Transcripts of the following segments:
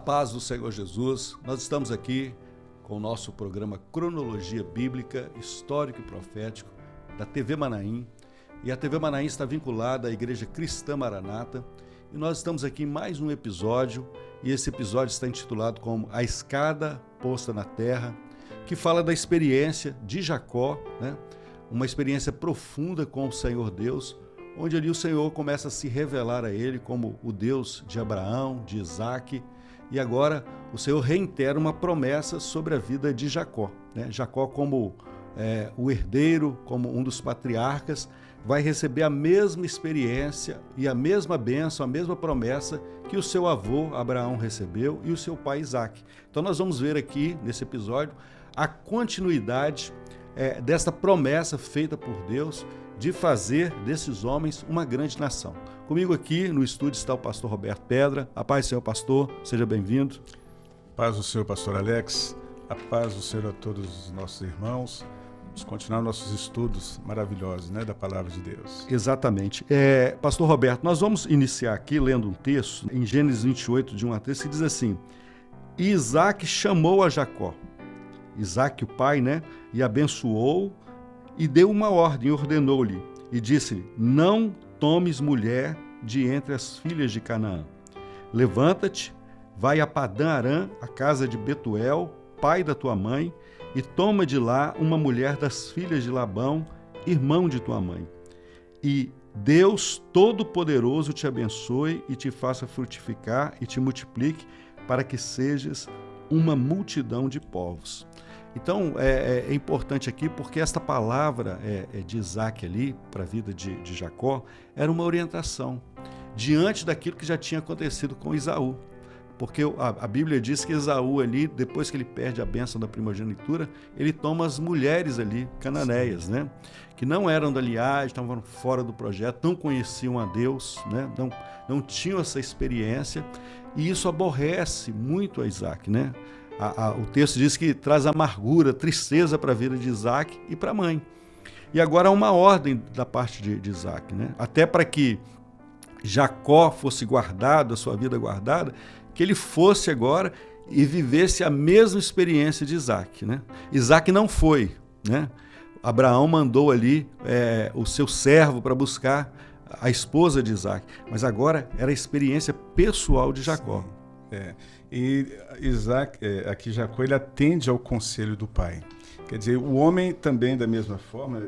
Na paz do Senhor Jesus, nós estamos aqui com o nosso programa Cronologia Bíblica, Histórico e Profético da TV Manaim. E a TV Manaim está vinculada à Igreja Cristã Maranata. E nós estamos aqui em mais um episódio, e esse episódio está intitulado como A Escada Posta na Terra, que fala da experiência de Jacó, né? Uma experiência profunda com o Senhor Deus, onde ali o Senhor começa a se revelar a ele como o Deus de Abraão, de Isaac, e agora o Senhor reitera uma promessa sobre a vida de Jacó, né? Jacó como o herdeiro, como um dos patriarcas, vai receber a mesma experiência e a mesma bênção, a mesma promessa que o seu avô Abraão recebeu e o seu pai Isaac. Então nós vamos ver aqui nesse episódio a continuidade desta promessa feita por Deus de fazer desses homens uma grande nação. Comigo aqui no estúdio está o pastor Roberto Pedra. A paz do Senhor, pastor, seja bem-vindo. Paz do Senhor, pastor Alex. A paz do Senhor a todos os nossos irmãos. Vamos continuar nossos estudos maravilhosos, né, da palavra de Deus. Exatamente. Pastor Roberto, nós vamos iniciar aqui lendo um texto em Gênesis 28, de 1 a 3, que diz assim: E Isaac chamou a Jacó, Isaac o pai, né, e abençoou e deu uma ordem, ordenou-lhe e disse-lhe: Não tomes mulher de entre as filhas de Canaã. Levanta-te, vai a Padã-Arã, a casa de Betuel, pai da tua mãe, e toma de lá uma mulher das filhas de Labão, irmão de tua mãe. E Deus Todo-Poderoso te abençoe e te faça frutificar e te multiplique, para que sejas uma multidão de povos. Então, é importante aqui porque esta palavra de Isaac ali, para a vida de Jacó, era uma orientação diante daquilo que já tinha acontecido com Esaú. Porque a Bíblia diz que Esaú ali, depois que ele perde a bênção da primogenitura, ele toma as mulheres ali, cananeias, né? Que não eram da linhagem, estavam fora do projeto, não conheciam a Deus, né? Não tinham essa experiência, e isso aborrece muito a Isaac, né? O texto diz que traz amargura, tristeza para a vida de Isaac e para a mãe. E agora há uma ordem da parte de Isaac, né? Até para que Jacó fosse guardado, a sua vida guardada, que ele fosse agora e vivesse a mesma experiência de Isaac, né? Isaac não foi, né? Abraão mandou ali o seu servo para buscar a esposa de Isaac, mas agora era a experiência pessoal de Jacó. E Isaac, aqui Jacó, ele atende ao conselho do pai. Quer dizer, o homem também, da mesma forma,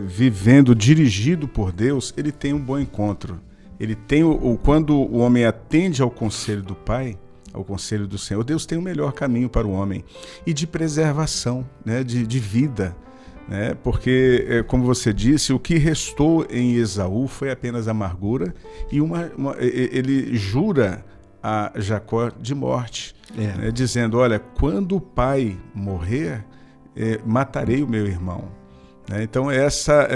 vivendo, dirigido por Deus, ele tem um bom encontro. Ele tem quando o homem atende ao conselho do pai, ao conselho do Senhor, Deus tem o melhor caminho para o homem e de preservação, né, de vida, né? Porque, como você disse, o que restou em Esaú foi apenas amargura e ele jura a Jacó de morte, né, dizendo: olha, quando o pai morrer, matarei o meu irmão. Então essa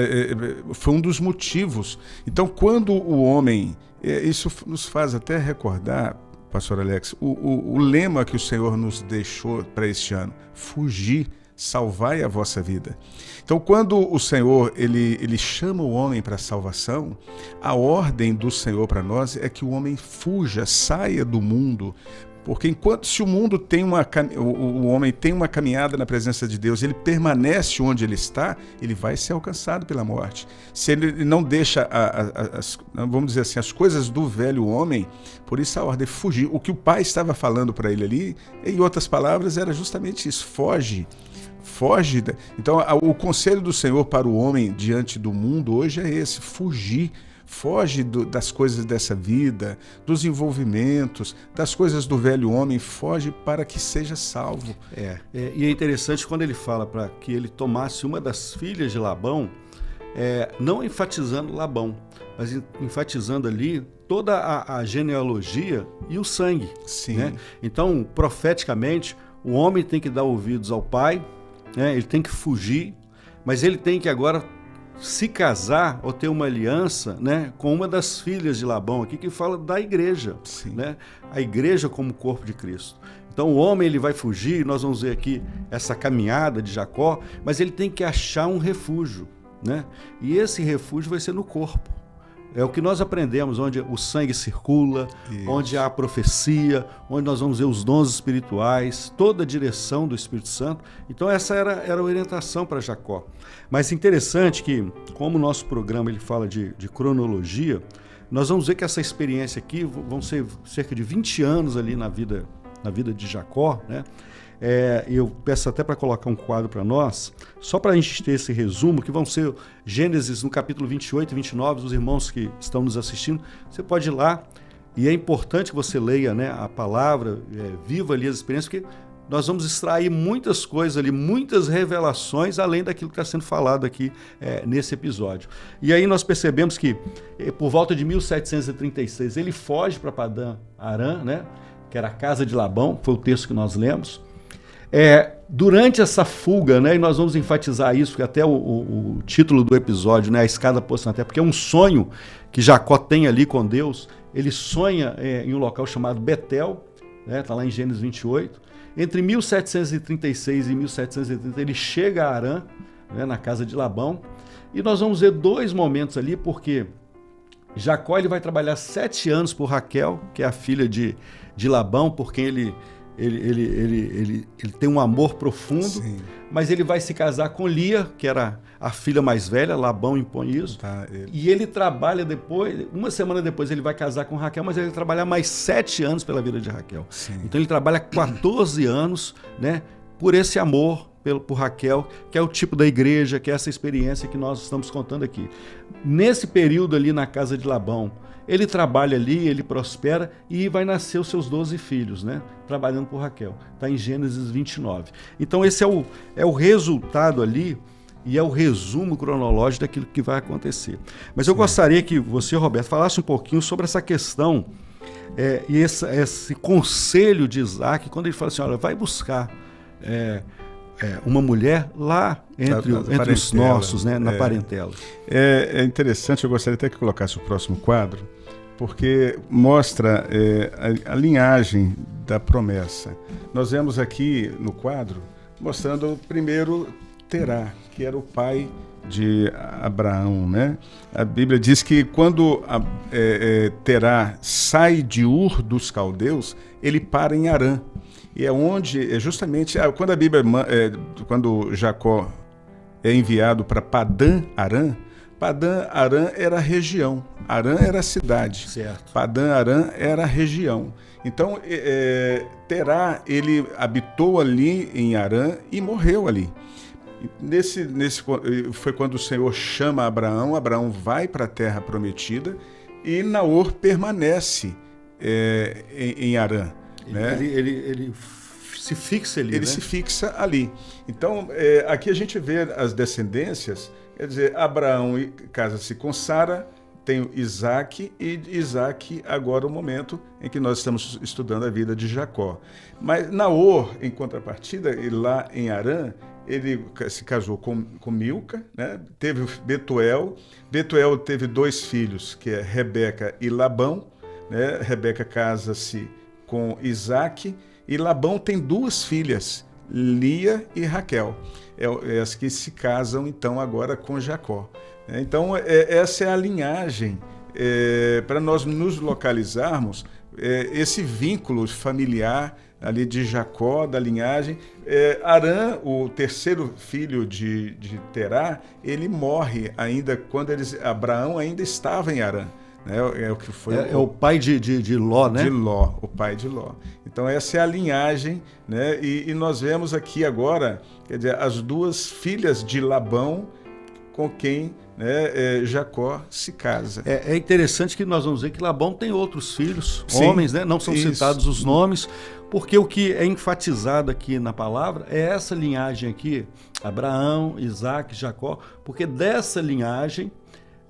foi um dos motivos. Então quando o homem, isso nos faz até recordar, pastor Alex, o lema que o Senhor nos deixou para este ano: fugir, salvai a vossa vida. Então quando o Senhor ele chama o homem para a salvação, a ordem do Senhor para nós é que o homem fuja, saia do mundo. Porque se o mundo tem o homem tem uma caminhada na presença de Deus, ele permanece onde ele está, ele vai ser alcançado pela morte. Se ele não deixa, vamos dizer assim, as coisas do velho homem, por isso a ordem é fugir. O que o pai estava falando para ele ali, em outras palavras, era justamente isso: foge. Então o conselho do Senhor para o homem diante do mundo hoje é esse: fugir. Foge das coisas dessa vida, dos envolvimentos, das coisas do velho homem, foge para que seja salvo. E é interessante quando ele fala para que ele tomasse uma das filhas de Labão, não enfatizando Labão, mas enfatizando ali toda a genealogia e o sangue. Sim. Né? Então, profeticamente, o homem tem que dar ouvidos ao pai, né? Ele tem que fugir, mas ele tem que agora se casar ou ter uma aliança, né, com uma das filhas de Labão aqui, que fala da igreja, né? A igreja como corpo de Cristo. Então o homem ele vai fugir, nós vamos ver aqui essa caminhada de Jacó, mas ele tem que achar um refúgio, né? E esse refúgio vai ser no corpo. É o que nós aprendemos, onde o sangue circula, Isso. onde há a profecia, onde nós vamos ver os dons espirituais, toda a direção do Espírito Santo. Então essa era a orientação para Jacó. Mas interessante que, como o nosso programa ele fala de cronologia, nós vamos ver que essa experiência aqui vão ser cerca de 20 anos ali na vida de Jacó, né? Eu peço até para colocar um quadro para nós, só para a gente ter esse resumo, que vão ser Gênesis no capítulo 28 e 29, os irmãos que estão nos assistindo, você pode ir lá, e é importante que você leia, né, a palavra, viva ali as experiências, porque nós vamos extrair muitas coisas ali, muitas revelações, além daquilo que está sendo falado aqui nesse episódio. E aí nós percebemos que, por volta de 1736, ele foge para Padã Arã, né, que era a casa de Labão, foi o texto que nós lemos. Durante essa fuga, né, e nós vamos enfatizar isso, que até o título do episódio, né, a escada posta na terra, porque é um sonho que Jacó tem ali com Deus. Ele sonha em um local chamado Betel, né, está lá em Gênesis 28. Entre 1736 e 1730 ele chega a Arã, né, na casa de Labão, e nós vamos ver dois momentos ali, porque Jacó ele vai trabalhar 7 anos por Raquel, que é a filha de Labão, por quem ele tem um amor profundo. Sim. Mas ele vai se casar com Lia, que era a filha mais velha, Labão impõe isso. E ele trabalha depois, uma semana depois ele vai casar com Raquel, mas ele vai trabalhar mais 7 anos pela vida de Raquel. Sim. Então ele trabalha 14 anos, né, por esse amor por Raquel, que é o tipo da igreja, que é essa experiência que nós estamos contando aqui. Nesse período ali na casa de Labão, ele trabalha ali, ele prospera e vai nascer os seus 12 filhos, né? Trabalhando por Raquel. Está em Gênesis 29. Então esse é o resultado ali e é o resumo cronológico daquilo que vai acontecer. Mas eu gostaria que você, Roberto, falasse um pouquinho sobre essa questão e esse conselho de Isaac, quando ele fala assim, olha, vai buscar uma mulher lá entre os nossos, né, na parentela. É interessante, eu gostaria até que colocasse o próximo quadro, porque mostra a linhagem da promessa. Nós vemos aqui no quadro, mostrando primeiro Terá, que era o pai de Abraão, né? A Bíblia diz que quando Terá sai de Ur dos caldeus, ele para em Harã. E justamente quando a Bíblia, quando Jacó é enviado para Padã Arã era a região, Arã era a cidade, certo. Padã Arã era a região. Então Terá, ele habitou ali em Arã e morreu ali. Foi quando o Senhor chama Abraão vai para a terra prometida e Naor permanece em Arã. Né? Ele se fixa ali. Ele se fixa ali. Então, aqui a gente vê as descendências, quer dizer, Abraão casa-se com Sara, tem Isaac, e Isaac agora o momento em que nós estamos estudando a vida de Jacó. Mas Naor, em contrapartida, lá em Arã, ele se casou com Milca, né? Teve Betuel. Betuel teve 2 filhos, que é Rebeca e Labão. Né? Rebeca casa-se com Isaac, e Labão tem 2 filhas, Lia e Raquel. As que se casam, então, agora com Jacó. Então, essa é a linhagem, para nós nos localizarmos, esse vínculo familiar ali de Jacó, da linhagem. Arã, o terceiro filho de Terá, ele morre ainda quando Abraão ainda estava em Arã. O que foi o pai de Ló, né? De Ló, o pai de Ló. Então essa é a linhagem, né? E nós vemos aqui agora, quer dizer, as 2 filhas de Labão com quem, né, Jacó se casa. É interessante que nós vamos ver que Labão tem outros filhos, sim, homens, né? Não são citados os nomes, porque o que é enfatizado aqui na palavra é essa linhagem aqui, Abraão, Isaac, Jacó, porque dessa linhagem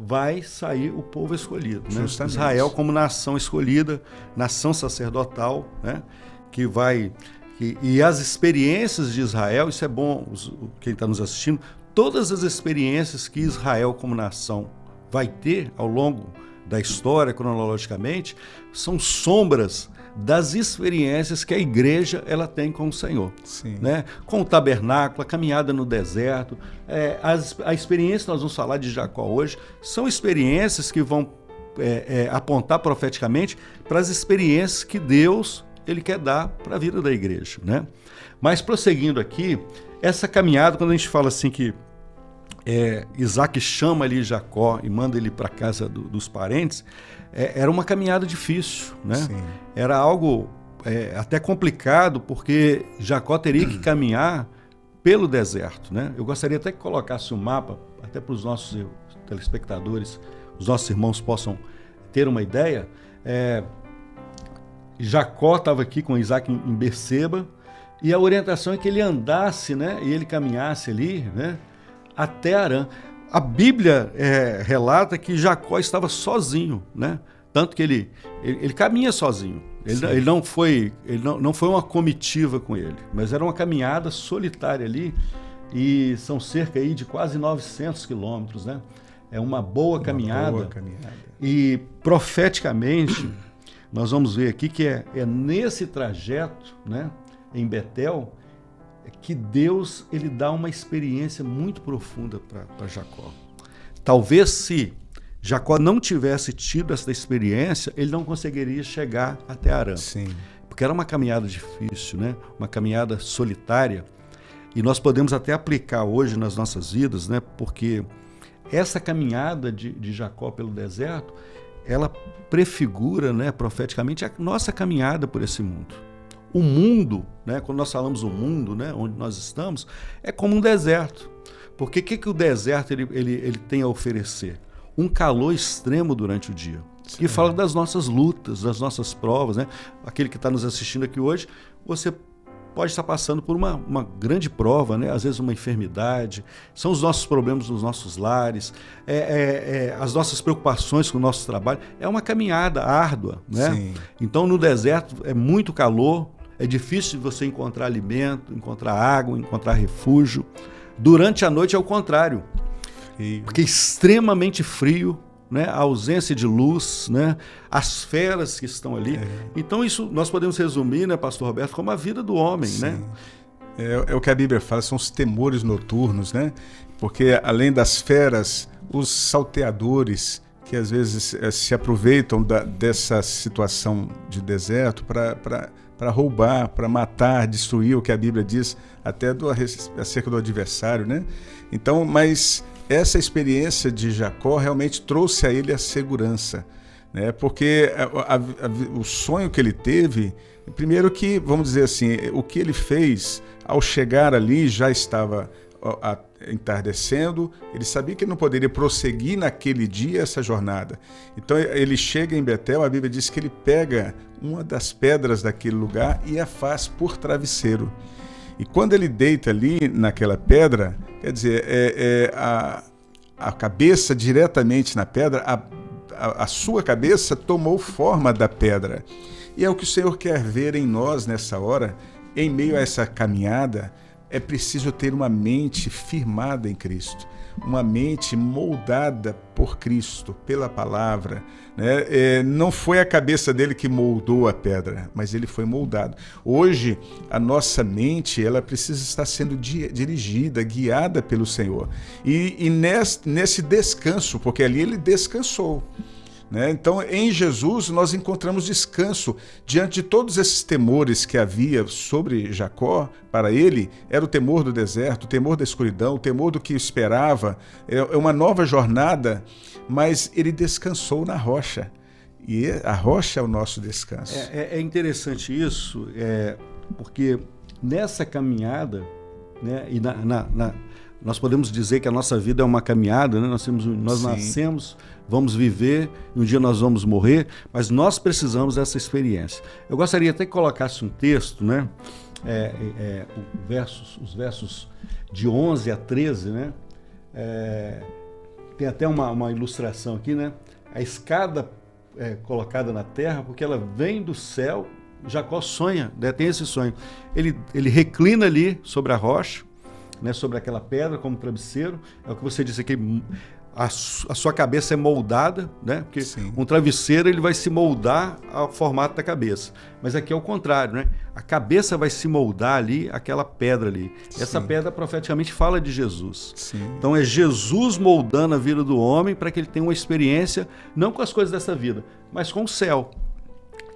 vai sair o povo escolhido, né? Israel como nação escolhida, nação sacerdotal, né? E as experiências de Israel, isso é bom, quem está nos assistindo, todas as experiências que Israel como nação vai ter ao longo da história, cronologicamente, são sombras das experiências que a igreja ela tem com o Senhor. Sim. Né? Com o tabernáculo, a caminhada no deserto, a experiência que nós vamos falar de Jacó hoje, são experiências que vão apontar profeticamente para as experiências que Deus ele quer dar para a vida da igreja, né? Mas prosseguindo aqui, essa caminhada, quando a gente fala assim que Isaac chama ali Jacó e manda ele para a casa dos parentes, era uma caminhada difícil, né? Sim. Era algo até complicado, porque Jacó teria que caminhar pelo deserto, né? Eu gostaria até que colocasse um mapa, até para os nossos telespectadores, os nossos irmãos possam ter uma ideia. Jacó estava aqui com Isaac em Berseba, e a orientação é que ele andasse, né? E ele caminhasse ali, né? Até Harã. A Bíblia relata que Jacó estava sozinho, né? Tanto que ele caminha sozinho. Ele não foi uma comitiva com ele, mas era uma caminhada solitária ali, e são cerca aí de quase 900 quilômetros, né? É uma boa caminhada. Boa caminhada. E profeticamente, nós vamos ver aqui que é nesse trajeto, né, em Betel, que Deus ele dá uma experiência muito profunda para Jacó. Talvez se Jacó não tivesse tido essa experiência, ele não conseguiria chegar até Harã. Sim. Porque era uma caminhada difícil, né? Uma caminhada solitária. E nós podemos até aplicar hoje nas nossas vidas, né? Porque essa caminhada de Jacó pelo deserto, ela prefigura, né, profeticamente a nossa caminhada por esse mundo. O mundo, né, quando nós falamos o mundo, né, onde nós estamos, é como um deserto. Porque o que o deserto ele tem a oferecer? Um calor extremo durante o dia. Sim. E fala das nossas lutas, das nossas provas, né? Aquele que está nos assistindo aqui hoje, você pode estar passando por uma grande prova, né? Às vezes uma enfermidade, são os nossos problemas nos nossos lares, as nossas preocupações com o nosso trabalho. É uma caminhada árdua, né? Sim. Então no deserto é muito calor, é difícil você encontrar alimento, encontrar água, encontrar refúgio. Durante a noite é o contrário, porque é extremamente frio, né? A ausência de luz, né? As feras que estão ali. Então isso nós podemos resumir, né, Pastor Roberto, como a vida do homem. Sim. Né? É o que a Bíblia fala, são os temores noturnos, né? Porque além das feras, os salteadores que às vezes se aproveitam dessa situação de deserto para roubar, para matar, destruir, o que a Bíblia diz até acerca do adversário, né? Então, mas essa experiência de Jacó realmente trouxe a ele a segurança, né? Porque o sonho que ele teve, primeiro que, vamos dizer assim, o que ele fez ao chegar ali já estava entardecendo, ele sabia que ele não poderia prosseguir naquele dia essa jornada. Então ele chega em Betel, a Bíblia diz que ele pega uma das pedras daquele lugar e a faz por travesseiro. E quando ele deita ali naquela pedra, quer dizer, a cabeça diretamente na pedra, a sua cabeça tomou forma da pedra. E é o que o Senhor quer ver em nós nessa hora, em meio a essa caminhada. É preciso ter uma mente firmada em Cristo, uma mente moldada por Cristo, pela palavra, né? Não foi a cabeça dele que moldou a pedra, mas ele foi moldado. Hoje, a nossa mente ela precisa estar sendo dirigida, guiada pelo Senhor. E nesse descanso, porque ali ele descansou. Então, em Jesus, nós encontramos descanso. Diante de todos esses temores que havia sobre Jacó, para ele, era o temor do deserto, o temor da escuridão, o temor do que esperava, é uma nova jornada, mas ele descansou na rocha. E a rocha é o nosso descanso. É interessante isso, porque nessa caminhada, né, e nós podemos dizer que a nossa vida é uma caminhada, né? Nós nascemos, vamos viver, e um dia nós vamos morrer, mas nós precisamos dessa experiência. Eu gostaria até que colocasse um texto, né? Os versos de 11 a 13, né? Tem até uma ilustração aqui, né? A escada colocada na terra, porque ela vem do céu. Jacó sonha, né? Tem esse sonho. Ele reclina ali sobre a rocha, né, sobre aquela pedra como travesseiro. É o que você disse aqui, a sua cabeça é moldada, né? Porque Sim. um travesseiro ele vai se moldar ao formato da cabeça. Mas aqui é o contrário, né? A cabeça vai se moldar ali, aquela pedra ali. Essa Sim. pedra profeticamente fala de Jesus. Sim. Então é Jesus moldando a vida do homem para que ele tenha uma experiência, não com as coisas dessa vida, mas com o céu.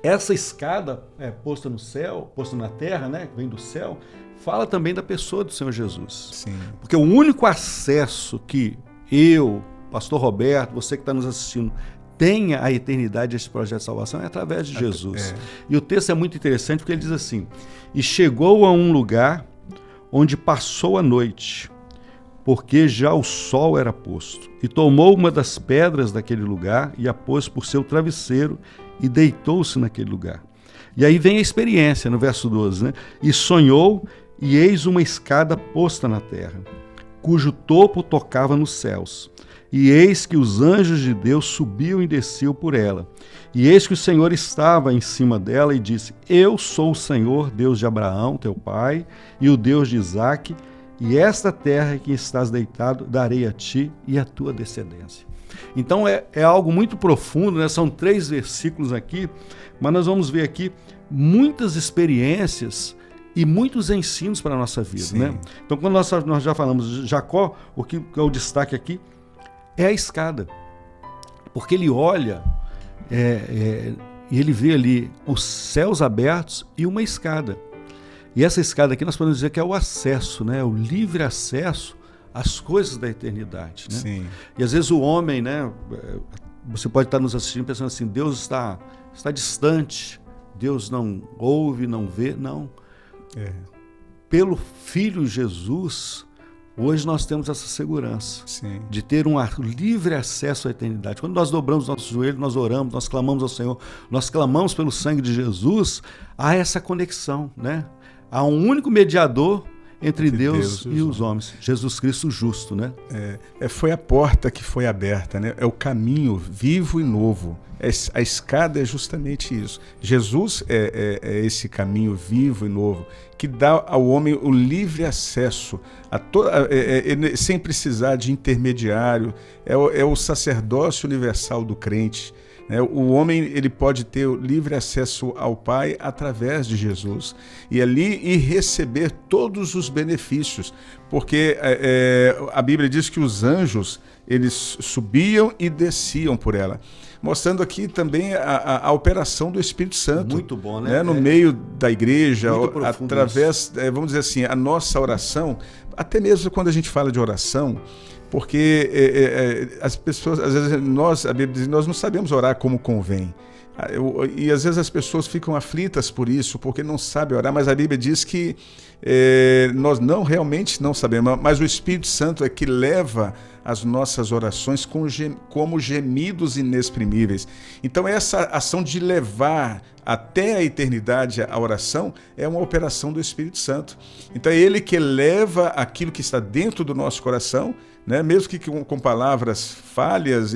Essa escada posta no céu, posta na terra, né? Que vem do céu, fala também da pessoa do Senhor Jesus. Sim. Porque o único acesso que eu, pastor Roberto, você que está nos assistindo, tenha a eternidade desse projeto de salvação é através de Jesus. E o texto é muito interessante porque ele diz assim: e chegou a um lugar onde passou a noite, porque já o sol era posto, e tomou uma das pedras daquele lugar e a pôs por seu travesseiro e deitou-se naquele lugar. E aí vem a experiência no verso 12, né? E sonhou, e eis uma escada posta na terra, cujo topo tocava nos céus. E eis que os anjos de Deus subiam e desciam por ela. E eis que o Senhor estava em cima dela e disse: Eu sou o Senhor, Deus de Abraão, teu pai, e o Deus de Isaque, e esta terra em que estás deitado darei a ti e à tua descendência. Então é algo muito profundo, né? São 3 versículos aqui, mas nós vamos ver aqui muitas experiências e muitos ensinos para a nossa vida, né? Então, quando nós já falamos de Jacó, o que é o destaque aqui é a escada. Porque ele olha e ele vê ali os céus abertos e uma escada. E essa escada aqui nós podemos dizer que é o acesso, né? O livre acesso às coisas da eternidade, né? Sim. E às vezes o homem, né? Você pode estar nos assistindo pensando assim: Deus está distante, Deus não ouve, não vê. Não. Pelo Filho Jesus, hoje nós temos essa segurança. Sim. De ter um livre acesso à eternidade. Quando nós dobramos nossos joelhos, nós oramos, nós clamamos ao Senhor, nós clamamos pelo sangue de Jesus, há essa conexão, né? Há um único mediador entre Deus e os homens, Jesus Cristo justo, né? Foi a porta que foi aberta, né? É o caminho vivo e novo. A escada é justamente isso. Jesus é esse caminho vivo e novo que dá ao homem o livre acesso sem precisar de intermediário. É o sacerdócio universal do crente. O homem ele pode ter o livre acesso ao Pai através de Jesus e receber todos os benefícios, porque a Bíblia diz que os anjos eles subiam e desciam por ela, mostrando aqui também a operação do Espírito Santo. Muito bom, né? No meio da igreja, através, vamos dizer assim, a nossa oração, até mesmo quando a gente fala de oração, porque as pessoas, às vezes, a Bíblia diz, nós não sabemos orar como convém. E às vezes as pessoas ficam aflitas por isso, porque não sabem orar, mas a Bíblia diz que nós realmente não sabemos, mas o Espírito Santo é que leva as nossas orações como gemidos inexprimíveis. Então essa ação de levar até a eternidade a oração é uma operação do Espírito Santo. Então é Ele que leva aquilo que está dentro do nosso coração, né? Mesmo que com palavras falhas,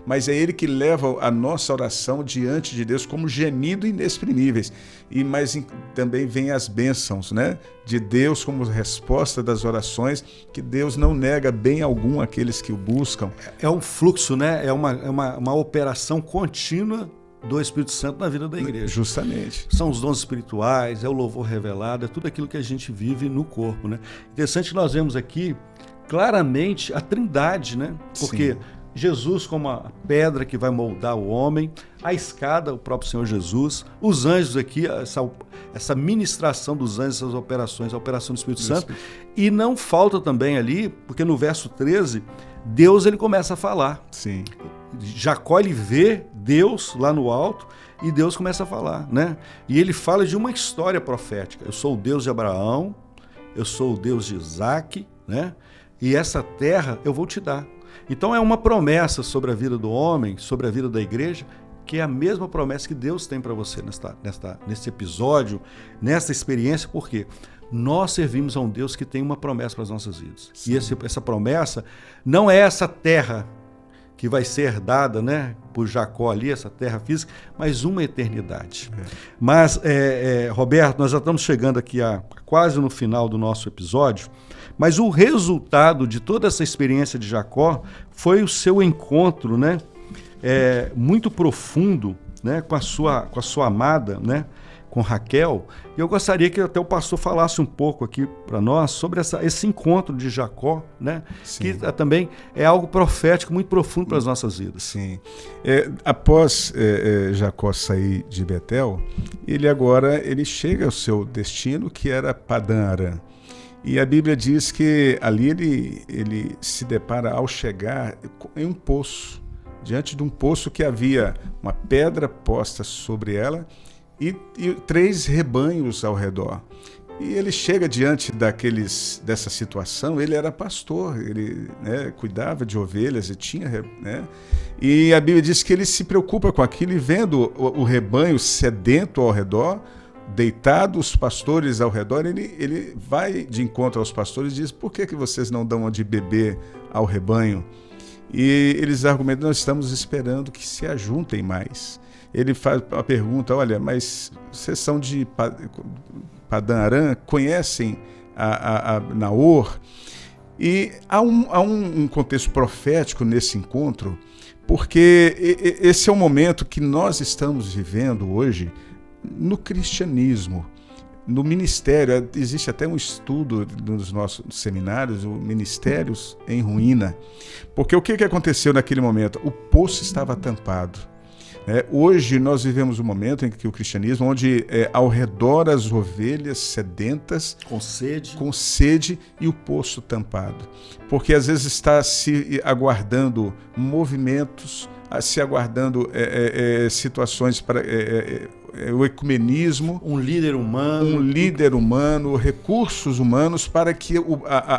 mas é Ele que leva a nossa oração diante de Deus como gemido inexprimíveis. Mas também vem as bênçãos, né? De Deus como resposta das orações, que Deus não nega bem algum àqueles que o buscam. É um fluxo, né? É uma operação contínua do Espírito Santo na vida da igreja. Justamente. São os dons espirituais, é o louvor revelado, é tudo aquilo que a gente vive no corpo, né? Interessante que nós vemos aqui claramente a Trindade, né? Porque sim, Jesus como a pedra que vai moldar o homem, a escada, o próprio Senhor Jesus, os anjos aqui, essa ministração dos anjos, essas operações, a operação do Espírito Santo. E não falta também ali, porque no verso 13, Deus ele começa a falar. Sim. Jacó ele vê Deus lá no alto e Deus começa a falar, né? E ele fala de uma história profética. Eu sou o Deus de Abraão, eu sou o Deus de Isaque, né? E essa terra eu vou te dar. Então é uma promessa sobre a vida do homem, sobre a vida da igreja, que é a mesma promessa que Deus tem para você nesse episódio, nessa experiência, porque nós servimos a um Deus que tem uma promessa para as nossas vidas. Sim. E essa promessa não é essa terra que vai ser herdada, né, por Jacó ali, essa terra física, mas uma eternidade. Mas, Roberto, nós já estamos chegando aqui quase no final do nosso episódio, mas o resultado de toda essa experiência de Jacó foi o seu encontro, né, muito profundo, né, com a sua amada, né, com Raquel. E eu gostaria que até o pastor falasse um pouco aqui para nós sobre esse encontro de Jacó, né? Que também é algo profético muito profundo para as nossas vidas. Sim. Após Jacó sair de Betel, ele chega ao seu destino, que era Padã Arã. E a Bíblia diz que ali ele se depara ao chegar em um poço, diante de um poço que havia uma pedra posta sobre ela, e 3 rebanhos ao redor. E ele chega diante dessa situação. Ele era pastor, ele, né, cuidava de ovelhas e tinha, né, e a Bíblia diz que ele se preocupa com aquilo, e vendo o rebanho sedento ao redor, deitado, os pastores ao redor, ele vai de encontro aos pastores e diz: por que vocês não dão de beber ao rebanho? E eles argumentam: nós estamos esperando que se ajuntem mais. Ele faz a pergunta: olha, mas vocês são de Padã Arã, conhecem a Naor? E há um contexto profético nesse encontro, porque esse é o momento que nós estamos vivendo hoje no cristianismo, no ministério. Existe até um estudo nos nossos seminários, o Ministérios em Ruína. Porque o que aconteceu naquele momento? O poço estava tampado. Hoje nós vivemos um momento em que o cristianismo, onde ao redor as ovelhas sedentas, com sede e o poço tampado, porque às vezes está se aguardando movimentos, se aguardando situações para o ecumenismo, um líder humano, recursos humanos para que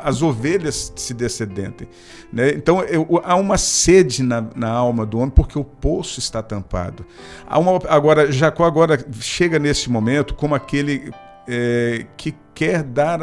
as ovelhas se descedentem, né? Então há uma sede na alma do homem, porque o poço está tampado. Jacó chega nesse momento como aquele que quer dar,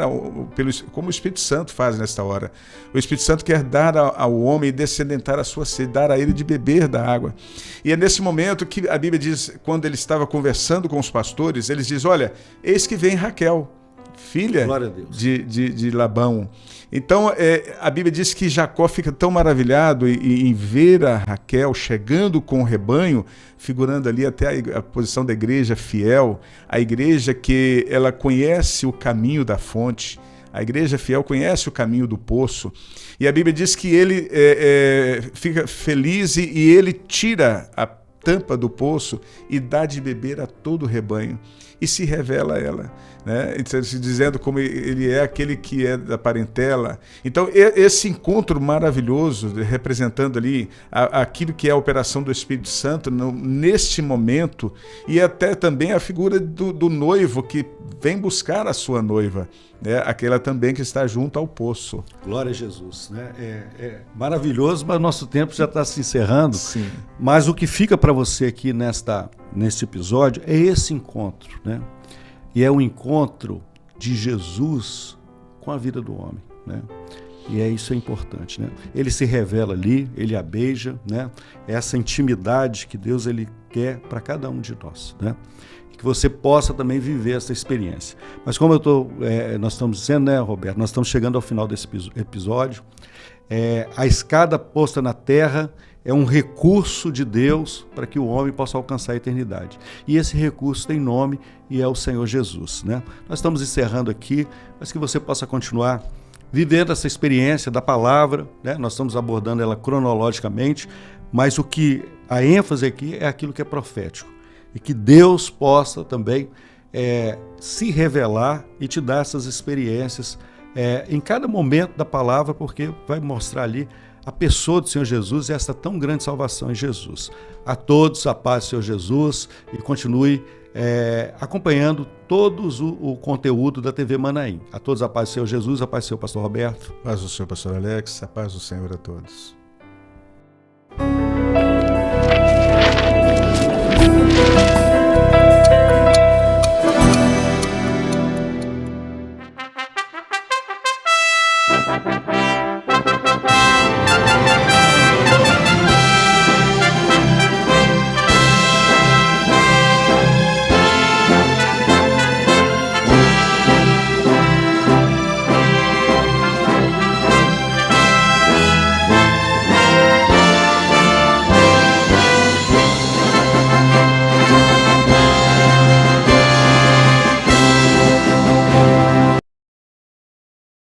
como o Espírito Santo faz nesta hora. O Espírito Santo quer dar ao homem e descedentar a sua sede, dar a ele de beber da água. E é nesse momento que a Bíblia diz, quando ele estava conversando com os pastores, eles dizem: olha, eis que vem Raquel, filha de Labão. Então, a Bíblia diz que Jacó fica tão maravilhado em ver a Raquel chegando com o rebanho, figurando ali até a posição da igreja fiel, a igreja que ela conhece o caminho da fonte, a igreja fiel conhece o caminho do poço. E a Bíblia diz que ele fica feliz e ele tira a tampa do poço e dá de beber a todo o rebanho, e se revela a ela, né? Dizendo como ele é aquele que é da parentela. Então, esse encontro maravilhoso, representando ali aquilo que é a operação do Espírito Santo neste momento, e até também a figura do noivo que vem buscar a sua noiva, né? Aquela também que está junto ao poço. Glória a Jesus, né? É maravilhoso, mas nosso tempo já está se encerrando. Sim. Mas o que fica para você aqui neste episódio é esse encontro, né? E é o encontro de Jesus com a vida do homem, né? E isso é importante, né? Ele se revela ali, ele a beija, né? Essa intimidade que Deus ele quer para cada um de nós, né? Que você possa também viver essa experiência. Mas como nós estamos dizendo, né, Roberto, nós estamos chegando ao final desse episódio. A escada posta na terra é um recurso de Deus para que o homem possa alcançar a eternidade. E esse recurso tem nome e é o Senhor Jesus, né? Nós estamos encerrando aqui, mas que você possa continuar vivendo essa experiência da palavra, né? Nós estamos abordando ela cronologicamente, mas a ênfase aqui é aquilo que é profético. E que Deus possa também se revelar e te dar essas experiências em cada momento da palavra, porque vai mostrar ali a pessoa do Senhor Jesus e essa tão grande salvação em Jesus. A todos, a paz do Senhor Jesus, e continue acompanhando todos o conteúdo da TV Manaim. A todos, a paz do Senhor Jesus, a paz do Senhor Pastor Roberto. A paz do Senhor Pastor Alex, a paz do Senhor a todos.